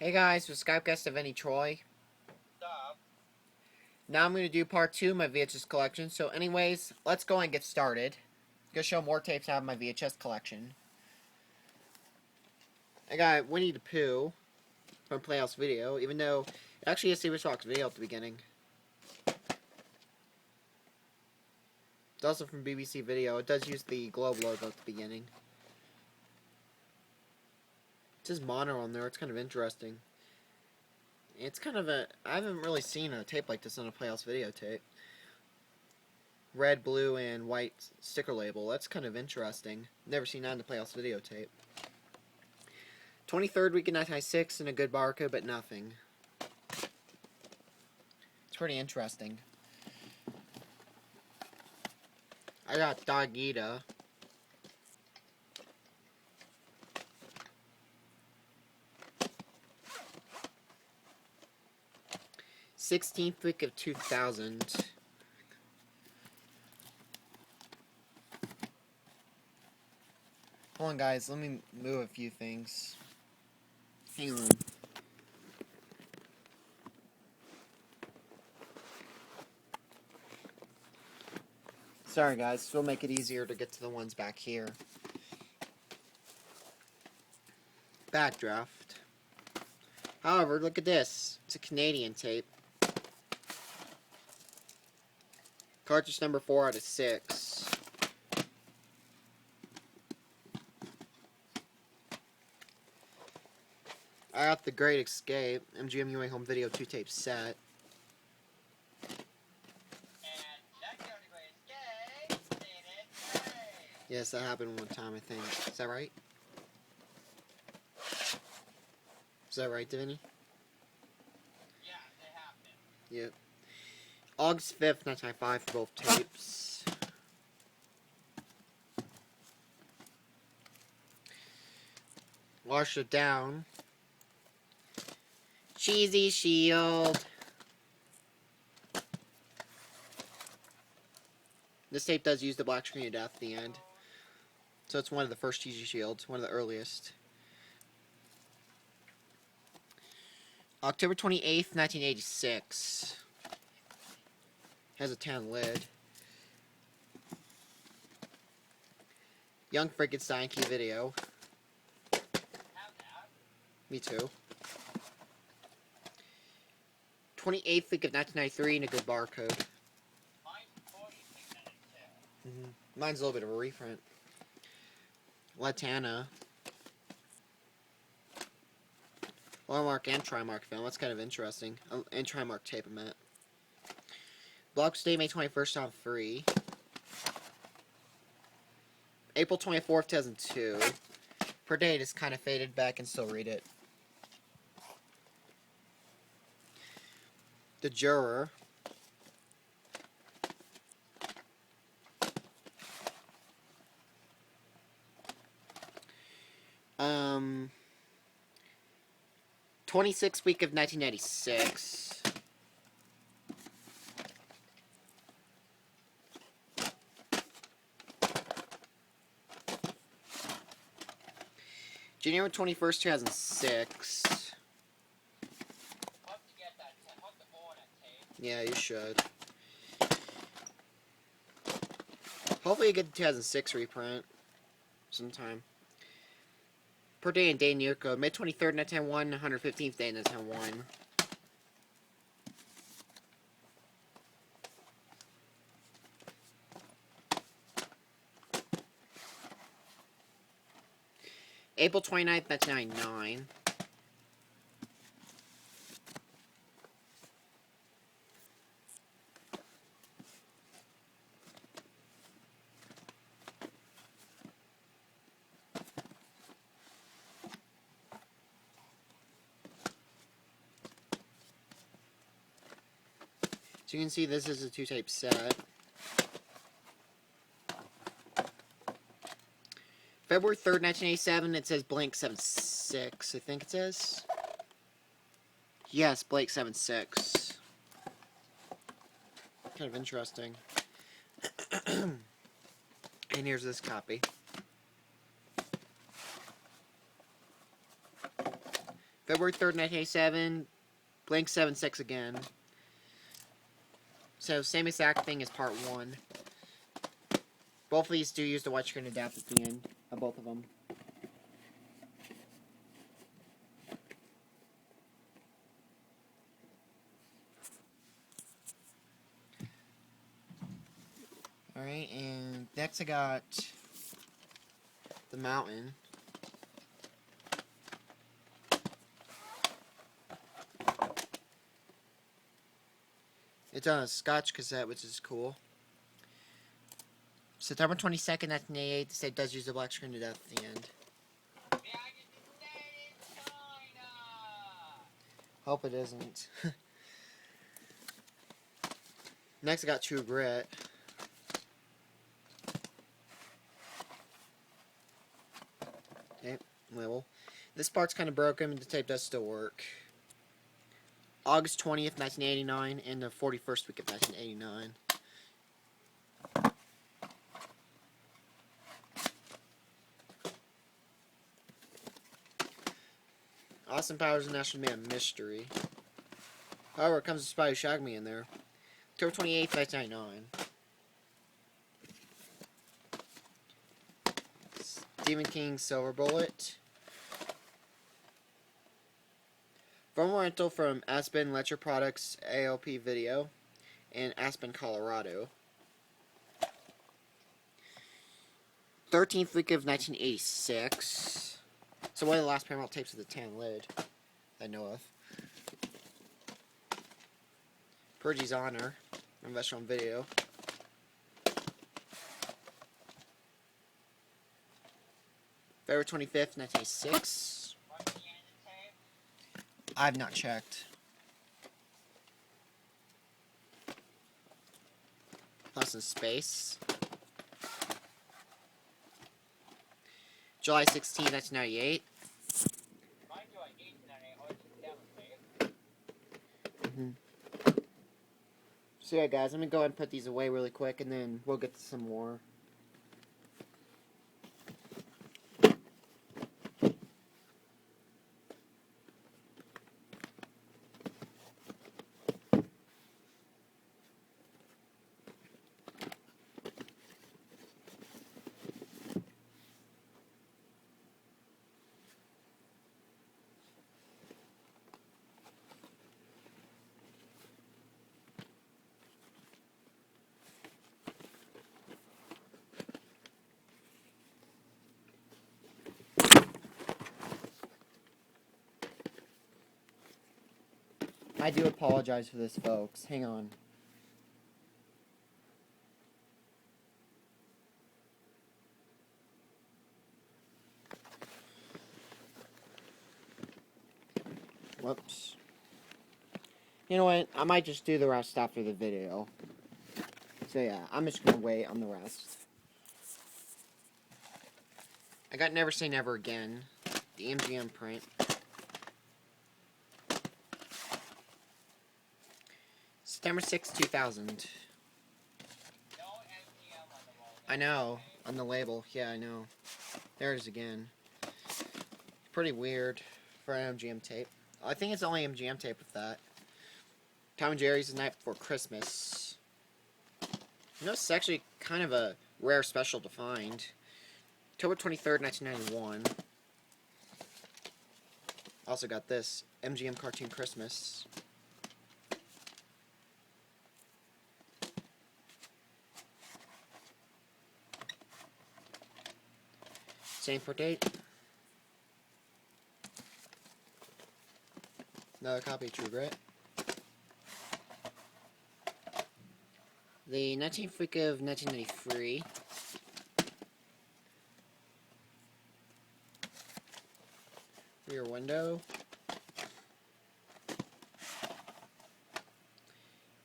Hey guys, with Skype guest of any Troy. Stop. Now I'm going to do part 2 of my VHS collection. So anyways, let's go and get started. I'm going to show more tapes out of my VHS collection. I got Winnie the Pooh from Playhouse Video, even though it actually has Saber Fox Video at the beginning. It's also from BBC Video. It does use the Globe logo at the beginning. It says mono on there. It's kind of interesting. It's kind of a... I haven't really seen a tape like this on a Playhouse Video tape. Red, blue, and white sticker label. That's kind of interesting. Never seen that in the Playhouse videotape. 23rd week in 1996 and a good barcode, but nothing. It's pretty interesting. I got Dogita. '16th week of 2000. Hold on, guys. Let me move a few things. Hang on. Sorry, guys. This will make it easier to get to the ones back here. Backdraft. However, look at this. It's a Canadian tape. Cartridge number 4 out of 6. I got The Great Escape, MGMUA Home Video 2-tape set. Yes, that happened one time, I think. Is that right? Is that right, Davini? Yeah, they happened. Yep. August 5th, 1995 for both tapes. Wash it down. Cheesy Shield. This tape does use the black screen of death at the end. So it's one of the first Cheesy Shields, one of the earliest. October 28th, 1986. Has a tan lid. Young Frankenstein key video. Have that. Me too. 28th week of 1993 and a good barcode. Mine's 40 Mine's a little bit of a reprint. Latana. Hallmark and Trimark film. That's kind of interesting. And Trimark tape, I meant. Blocks Day, May 21st on free. April 24th, 2002. Per date is kind of faded, but I can still read it. The Juror. Um, 26th week of 1996. January 21st, 2006. Hope to get that. Hope to own that tape. Yeah, you should. Hopefully you get the 2006 reprint sometime. Per day and day in year code. May 23rd, 1901, 115th day in 1901. April 29th, 1999. So you can see this is a 2-tape set. February 3rd, 1987, it says Blank 76, I think it says. Yes, Blake 76. Kind of interesting. And here's this copy. February 3rd, 1987. Blink 76 again. So, same exact thing as part 1. Both of these do use the widescreen adapt at the end of both of them. Alright, and next I got the Mountain. It's on a Scotch cassette, which is cool. September 22nd, 1988, the state does use the black screen to death at the end. Hope it isn't. Next I got True Grit. Okay, label. This part's kind of broken, but the tape does still work. August 20th, 1989, and the 41st week of 1989. Austin Powers and National Man Mystery. However, it comes with Spy Who Shagged Me in there. October 28th, 1999. Stephen King's Silver Bullet. From rental from Aspen Lecture Products ALP Video in Aspen, Colorado. 13th week of 1986. So one of the last Paramount tapes with a tan lid I know of. Purgy's Honor, Investor on Video. February 25th, 1986. I've not checked. Lost in Space. July 16, 1998. So yeah, guys, I'm going to go ahead and put these away really quick, and then we'll get to some more. I do apologize for this, folks. Hang on. Whoops. You know what? I might just do the rest after the video. So yeah, I'm just going to wait on the rest. I got Never Say Never Again. The MGM print. September 6, 2000. I know. On the label. Yeah, I know. There it is again. Pretty weird for an MGM tape. I think it's the only MGM tape with that. Tom and Jerry's The Night Before Christmas. You know, it's actually kind of a rare special to find. October 23rd, 1991. Also got this. MGM Cartoon Christmas. Same for date. Another copy of True Grit. The 19th week of 1993. Rear Window.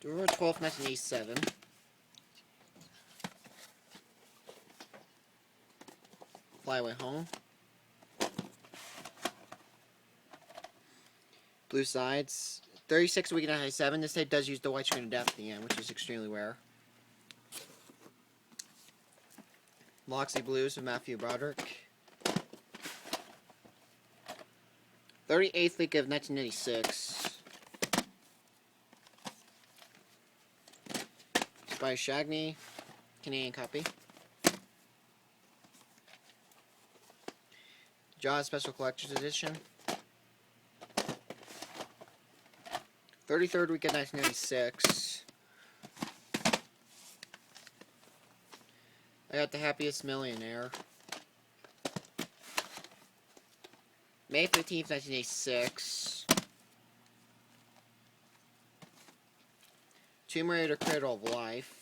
November 12th, 1987. Fly Away Home. Blue Sides. 36 week 1997. This tape does use the widescreen of death at the end, which is extremely rare. Loxley Blues with Matthew Broderick. 38th week of 1996. By Shagney, Canadian copy. Jaws Special Collector's Edition. 33rd week of 1996. I got The Happiest Millionaire. May 15th, 1986. Tomb Raider Cradle of Life.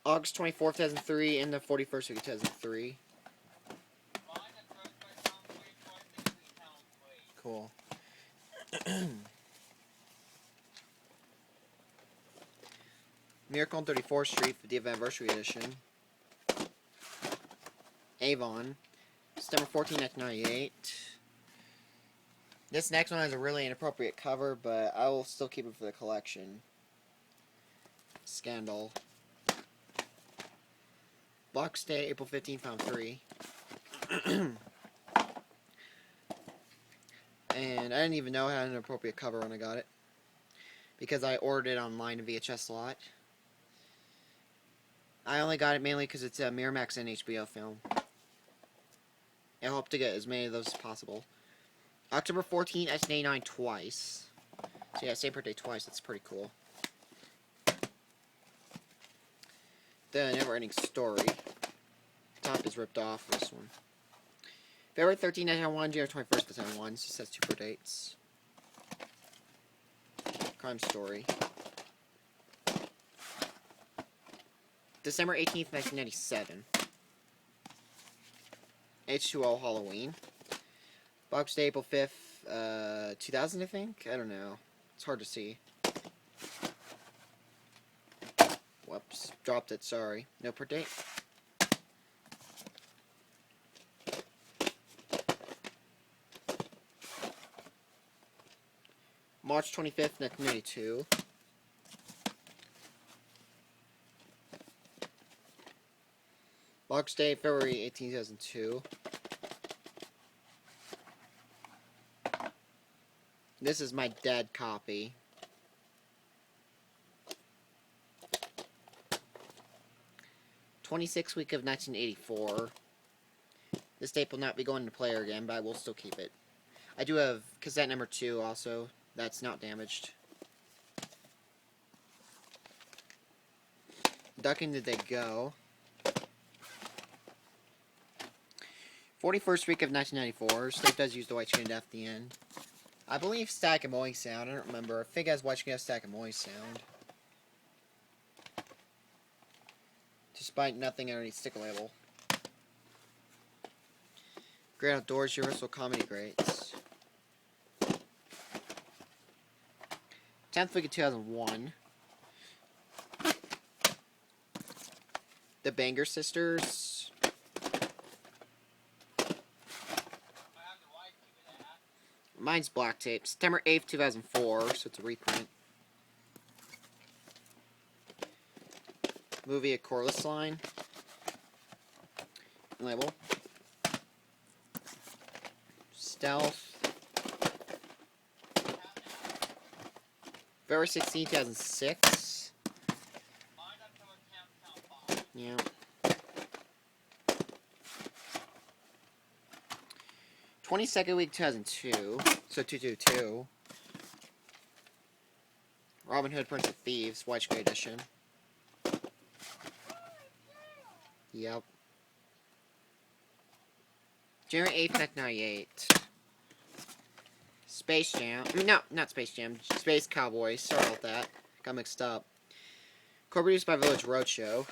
August 24th, 2003, and the 41st week of 2003. Cool. Miracle on 34th Street, 50th Anniversary Edition. Avon. September 14, 1998. This next one has a really inappropriate cover, but I will still keep it for the collection. Scandal. Box Day, April 15th, found 3. And I didn't even know it had an appropriate cover when I got it, because I ordered it online in VHS slot. I only got it mainly because it's a Miramax and HBO film. I hope to get as many of those as possible. October 14th, 1989 twice. So yeah, same birthday twice. That's pretty cool. The Never Ending Story. Top is ripped off this one. February 13th, 1991, January 21st, 2001. This just has 2 per dates. Crime Story. December 18th, 1997. H2O Halloween. Box Day, April 5th, 2000, I think? I don't know. It's hard to see. Whoops. Dropped it, sorry. No per date. March 25th, 1992. Box Day, February 18, 2002. This is my dead copy. '26th week of 1984. This tape will not be going to player again, but I will still keep it. I do have cassette number 2 also. That's not damaged. Ducking Did They Go? 41st week of 1994. Tape does use the white screen at the end. I believe Static and Moist sound. I don't remember. I think it has white screen Static and Moist sound. Despite nothing underneath sticker label. Great Outdoors Universal Comedy Greats. 10th week of 2001. The Banger Sisters. Mine's black tape. September 8th, 2004, so it's a reprint. Movie A Chorus Line. Label. Stealth. February 16, 2006. Yeah. '22nd week, 2002. So 222. Robin Hood, Prince of Thieves, White Screen Edition. Yep. January 8th, 1998. Space Jam. No, not Space Jam. Space Cowboys. Sorry about that. Got mixed up. Co-produced by Village Roadshow.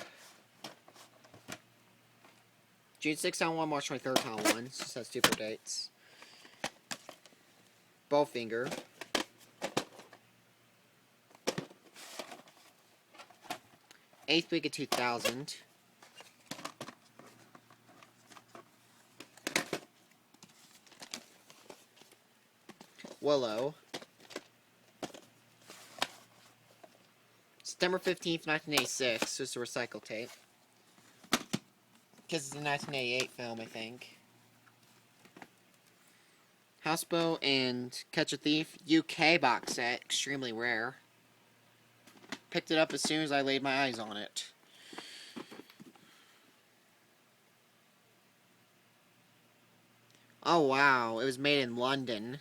June 6th, on 1, March 23rd, on 1. Just has 2 per dates. Bowfinger. Eighth week of 2000. Willow. September 15th, 1986. This is a recycle tape. Because it's a 1988 film, I think. Houseboat and Catch a Thief UK box set, extremely rare. Picked it up as soon as I laid my eyes on it. Oh wow, it was made in London.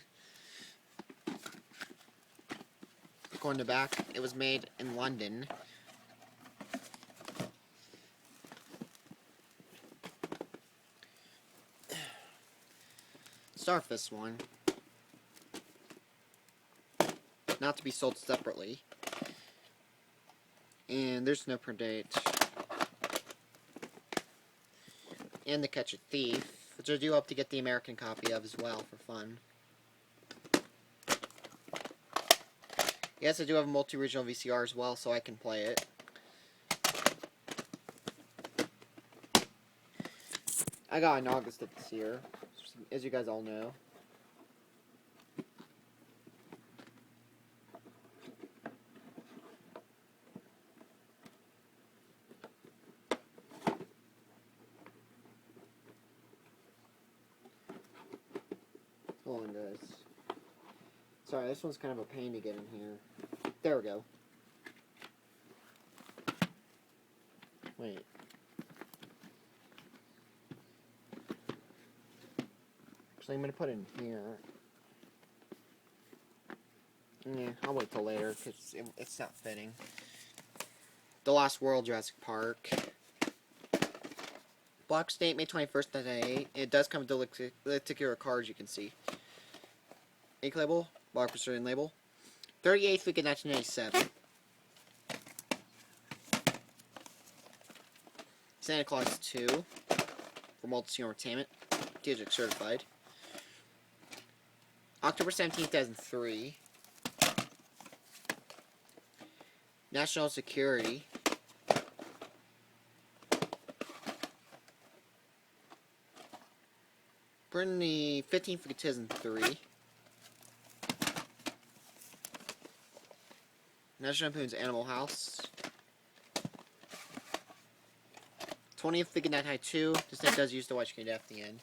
Going to back, it was made in London. Starfish one. Not to be sold separately. And there's no print date. And the Catch a Thief, which I do hope to get the American copy of as well for fun. Yes, I do have a multi-regional VCR as well, so I can play it. I got it in August of this year, as you guys all know. Hold on, guys. Sorry, this one's kind of a pain to get in here. There we go. Wait. Actually, I'm going to put it in here. Yeah, I'll wait till later, because it's not fitting. The Lost World, Jurassic Park. Box date, May 21st, 1998. It does come with the particular cards you can see. Ink label, block precision label. 38th week of 1997. Santa Claus 2 for Multi-Screen Entertainment. Digital certified. October 17th, 2003. National Security. Printed the 15th of 2003. National Lampoon's Animal House. 20th of 1992. This thing does use the watch screen at the end.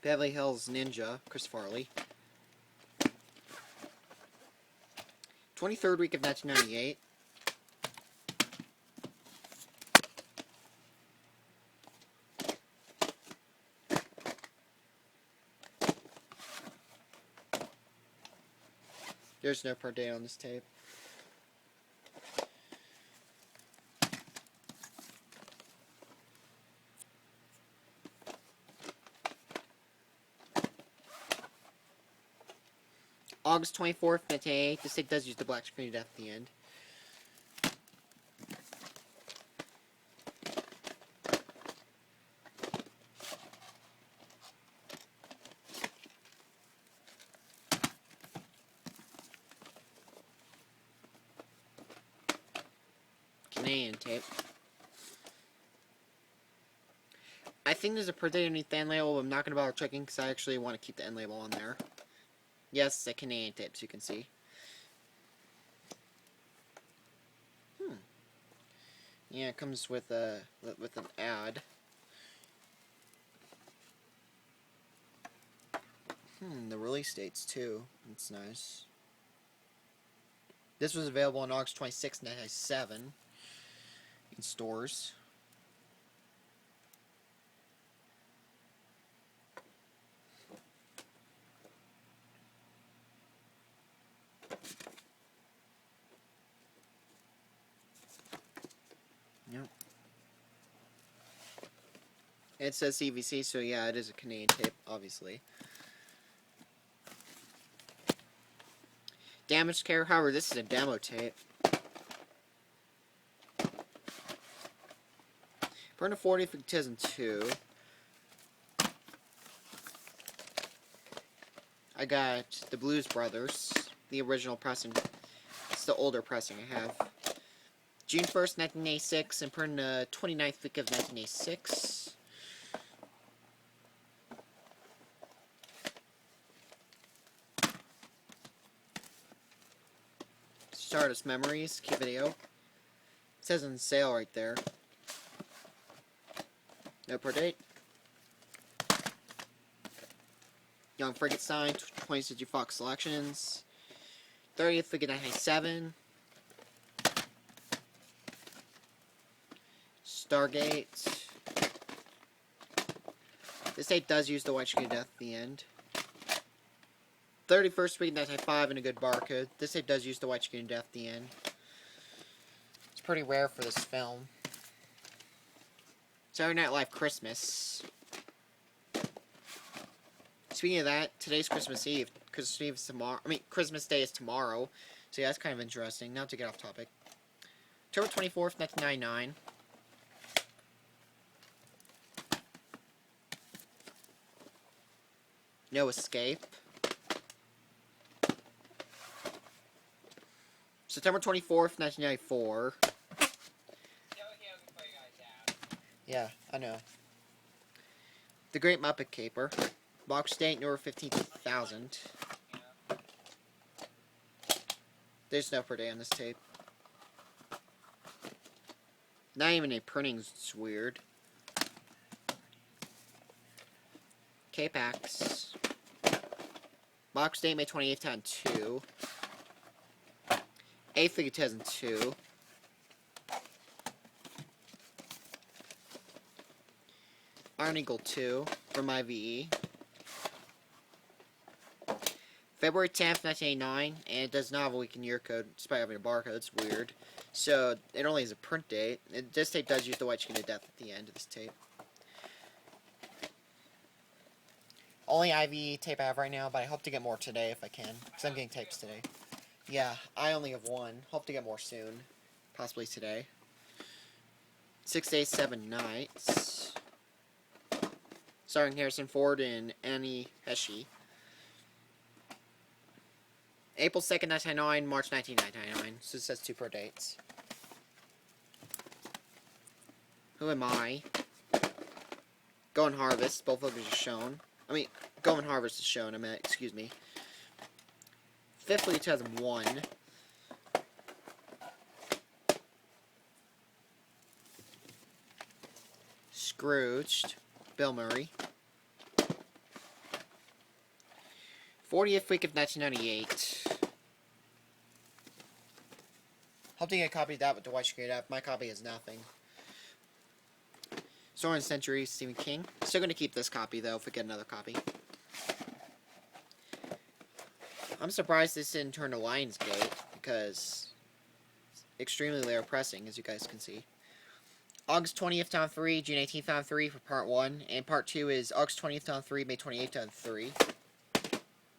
Beverly Hills Ninja, Chris Farley. 23rd week of 1998. There's no per day on this tape. August 24th, 1988. This tape does use the black screen at the end. Canadian tape. I think there's a per day underneath the end label, but I'm not going to bother checking because I actually want to keep the end label on there. Yes, it's a Canadian tape, as you can see. Yeah, it comes with an ad. The release dates too. That's nice. This was available on August 26, 1997 in stores. Yep. It says CVC, so yeah, it is a Canadian tape, obviously. Damaged Care, however, this is a demo tape. Burn to 40 for 2002. I got the Blues Brothers, the original pressing. It's the older pressing I have. June 1st, 1986, and printed the 29th week of 1986. Stardust Memories, key video. It says on sale right there. No per date. Young Frankenstein, 20th Century Fox Selections. 30th Week of 1997. Stargate. This tape does use the white screen of death at the end. 31st Week of 1995 and a good barcode. This tape does use the white screen of death at the end. It's pretty rare for this film. Saturday Night Live Christmas. Speaking of that, today's Christmas Eve. Christmas Eve is tomorrow. Christmas Day is tomorrow. So yeah, that's kind of interesting. Not to get off topic. October 24th, 1999. No Escape. September 24th, 1994. Yeah, I know. The Great Muppet Caper. Box date, November 15,000. There's no per day on this tape. Not even a printing, it's weird. K-Pax. Box date, May 28th, 2002. 8th week of 2002. Iron Eagle 2 from IVE. February 10th, 1989, and it does not have a week and year code, despite having a barcode. It's weird. So, it only has a print date. This tape does use the white screen of death at the end of this tape. Only IVE tape I have right now, but I hope to get more today if I can, because I'm getting tapes today. Yeah, I only have one. Hope to get more soon. Possibly today. 6 Days, 7 Nights. Starring Harrison Ford and Annie Heche. April 2nd, 1999, March 1999. So it says 2 per dates. Who Am I? Go and Harvest. Both of those are shown. Go and Harvest is shown. Excuse me. 5th week, 2001. Scrooged. Bill Murray. 40th week of 1998. Hope to get a copy of that with the white screen up. My copy has nothing. Story and Century, Stephen King. Still going to keep this copy, though, if we get another copy. I'm surprised this didn't turn to Lionsgate, because it's extremely layer pressing, as you guys can see. August 20th, 2003, June 18th, 2003 for Part 1, and Part 2 is August 20th, 2003, May 28th, 2003.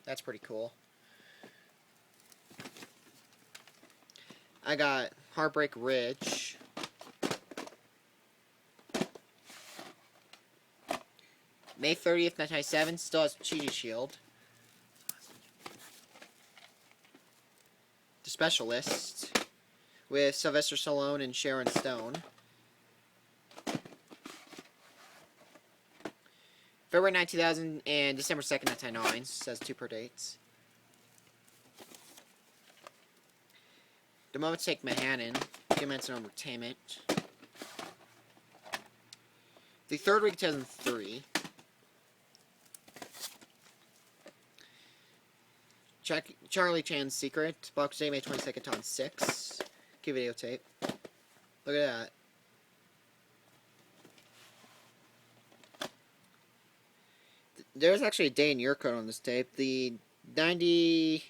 That's pretty cool. I got Heartbreak Ridge. May 30th, 1997, still has Cheetah Shield. The Specialist, with Sylvester Stallone and Sharon Stone. February 9, 2000 and December 2nd, 1999, says 2 per dates. The Moment to Take Manhattan, Humans and Entertainment. The 3rd week, 2003. Charlie Chan's Secret, box day, May 22nd, on 6. Key videotape. Look at that. There's actually a day and year code on this tape. The 99th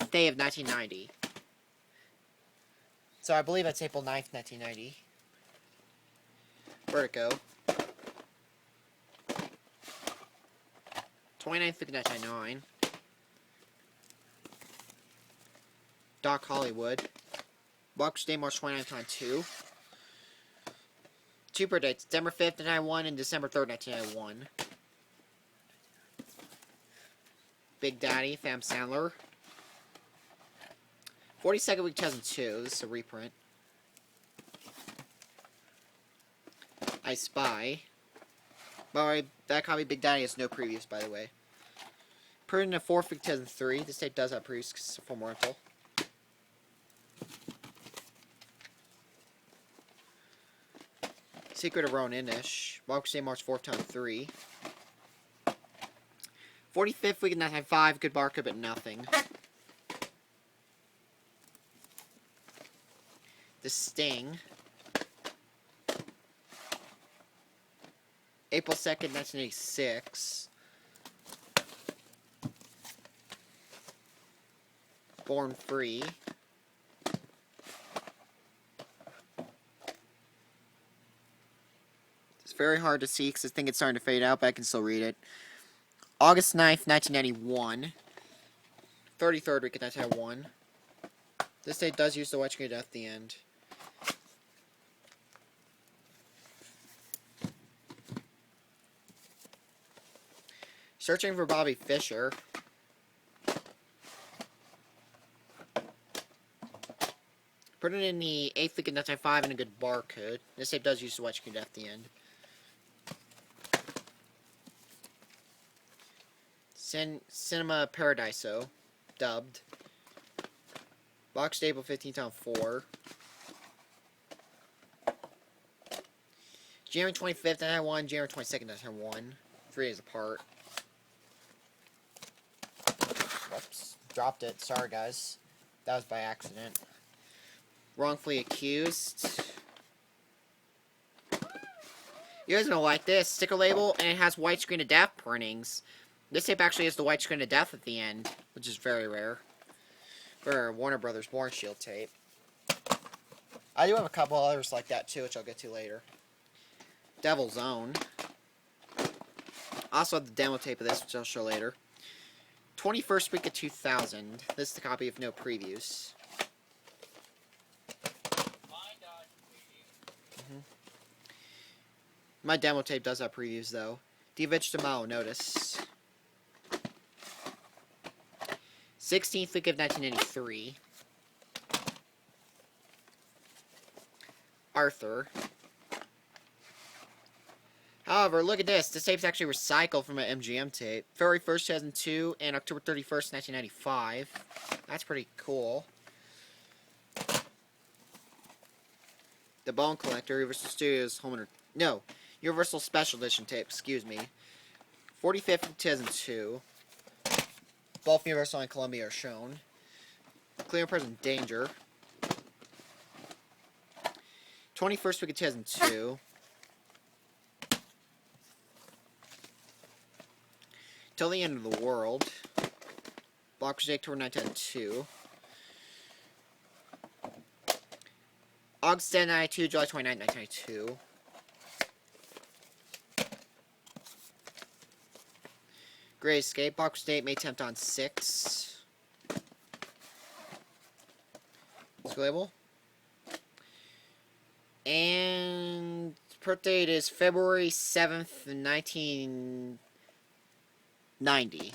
day of 1990. So I believe that's April 9th, 1990. Where'd it go? 29th of 1999. Doc Hollywood. Box day, March 29th, 1992. 2 per dates, December 5th, 1991 and December 3rd, 1991. Big Daddy, Sam Sandler. 42nd week, 2002. This is a reprint. I Spy. By the way, that copy Big Daddy has no previews, by the way. Printed in 4th week, 2003. This tape does have previews because it's a full rental. Secret of Ronin-ish. Box Day March 4th time 3. 45th week of 995. Good barcode, but nothing. The Sting. April 2nd, 1986. Born Free. It's very hard to see because I think it's starting to fade out, but I can still read it. August 9th, 1991. 33rd week of 1991. This date does use the white screen at the end. Searching for Bobby Fischer. Put it in the 8th week of 1995 and a good barcode. This tape does use the white screen at the end. Cinema Paradiso, dubbed. Box April 15th on 4. January 25th, 1991, January 22nd, 1991. 3 days apart. Whoops. Dropped it. Sorry, guys. That was by accident. Wrongfully Accused. You guys don't like this. Sticker label, and it has white screen of death printings. This tape actually has the white screen of death at the end, which is very rare. For Warner Brothers Born Shield tape. I do have a couple others like that too, which I'll get to later. Devil's Own. Also have the demo tape of this, which I'll show later. 21st week of 2000. This is the copy of no previews. My demo tape does have previews, though. Divich de Mao, notice. 16th week of 1983. Arthur. However, look at this. This tape's actually recycled from an MGM tape. February 1st, 2002, and October 31st, 1995. That's pretty cool. The Bone Collector, Universal Studios Home No, Universal Special Edition tape, excuse me. 45th of 2002. Both Universal and Columbia are shown. Clear and Present Danger. 21st week of 2002. Till the End of the World. Blockers Day Tour 1902. August 10, 1992, July 29, 1992. Great Escape, Box Date, May 10th on 6. Let's go label. And birth date is February 7th, 1990.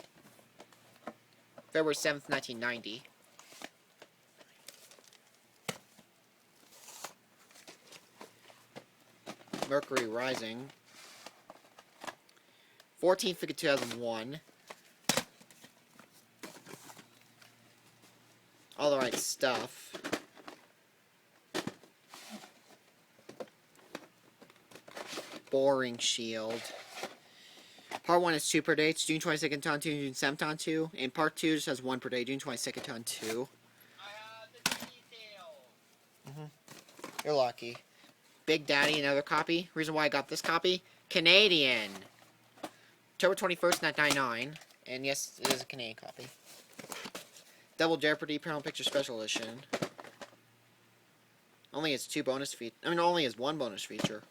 February 7th, 1990. Mercury Rising. 14th week of 2001. All the Right Stuff. Boring Shield. Part 1 is 2 per day. It's June 22nd on 2, June 7th on 2. And Part 2 just has 1 per day, June 22nd on 2. I have the details. You're lucky. Big Daddy, another copy. Reason why I got this copy? Canadian. October 21st, 1999. And yes, it is a Canadian copy. Double Jeopardy, Paramount Pictures Special Edition. Only has 2 bonus features. I mean, only has 1 bonus feature.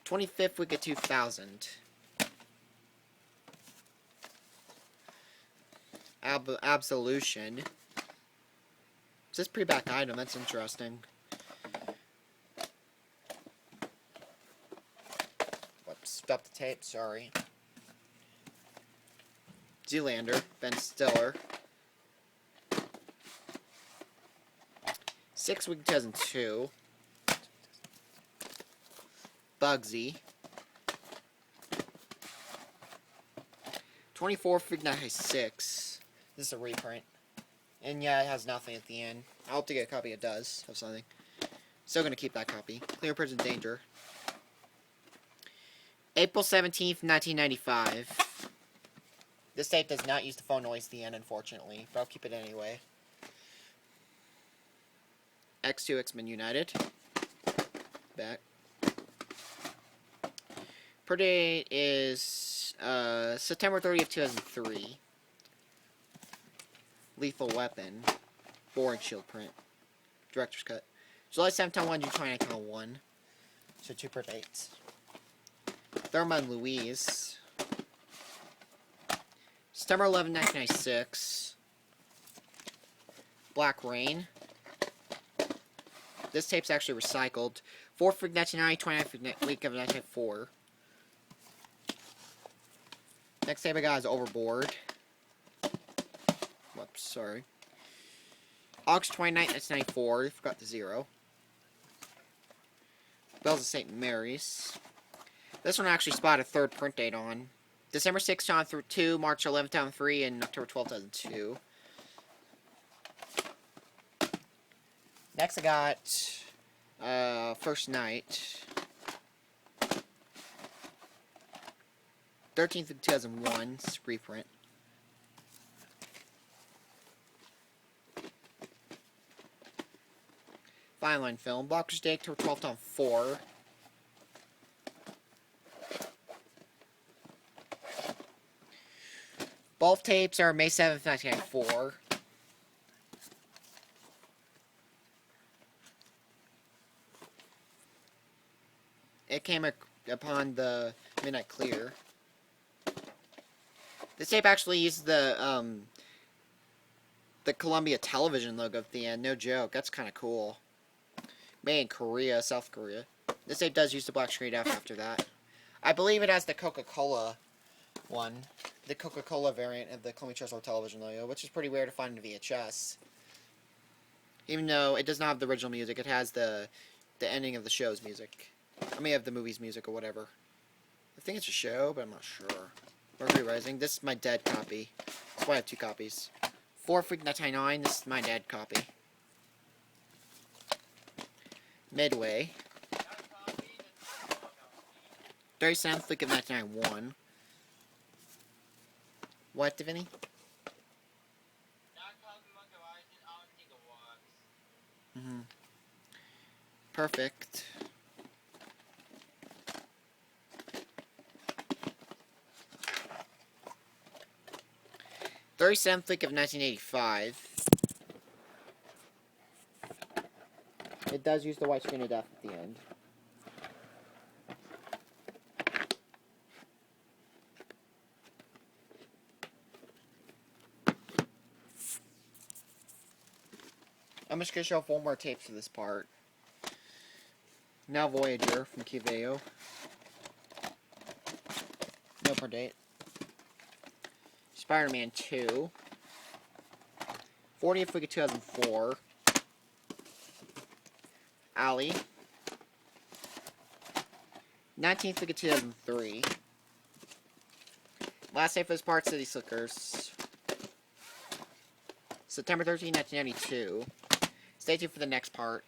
25th week of 2000. Absolution. Is this pre-back item? That's interesting. Whoops, stopped the tape, sorry. Zoolander, Ben Stiller. 6th week 2002. Bugsy. 24th week 96. This is a reprint. And yeah, it has nothing at the end. I hope to get a copy it does have something. Still gonna keep that copy. Clear Prison Danger. April 17th, 1995. This tape does not use the phone noise at the end, unfortunately, but I'll keep it anyway. X2 X-Men United. Back. Per date is September 30th, 2003. Lethal Weapon. Boring Shield print. Director's cut. July 7th, 1, June 29th, 1. So 2 per dates. Thelma and Louise. September 11, 1996. Black Rain. This tape's actually recycled. 4th week 1990, 29th week of 1994. Next tape I got is Overboard. Whoops, sorry. August 29th, 1994. Forgot the 0. Bells of St. Mary's. This one I actually spotted a 3rd print date on. December 6th, 2002, March 11th, 2003, and October 12th, 2002. Next I got First Night. 13th of 2001, it's reprint. Fine Line Film, Blockers Day, October 12th on 4. Both tapes are May 7th, 1994. It came upon the Midnight Clear. This tape actually uses the Columbia Television logo at the end. No joke. That's kind of cool. Made in Korea, South Korea. This tape does use the black screen after that. I believe it has the Coca-Cola one. The Coca-Cola variant of the Columbia Television logo, which is pretty rare to find in VHS. Even though it does not have the original music, it has the ending of the show's music. I mean, of the movie's music or whatever. I think it's a show, but I'm not sure. Mercury Rising. This is my dead copy. That's why I have 2 copies. 4th week 1999. This is my dead copy. Midway. 37th week of 1991. What, Divinity? Perfect. '37th week of 1985. It does use the white screen of death at the end. I'm just going to show 4 more tapes for this part. Now Voyager from Kiveo. No per date. Spider-Man 2. 40th week of 2004. Alley. 19th week of 2003. Last tape for this part, City Slickers. September 13, 1992. Stay tuned for the next part.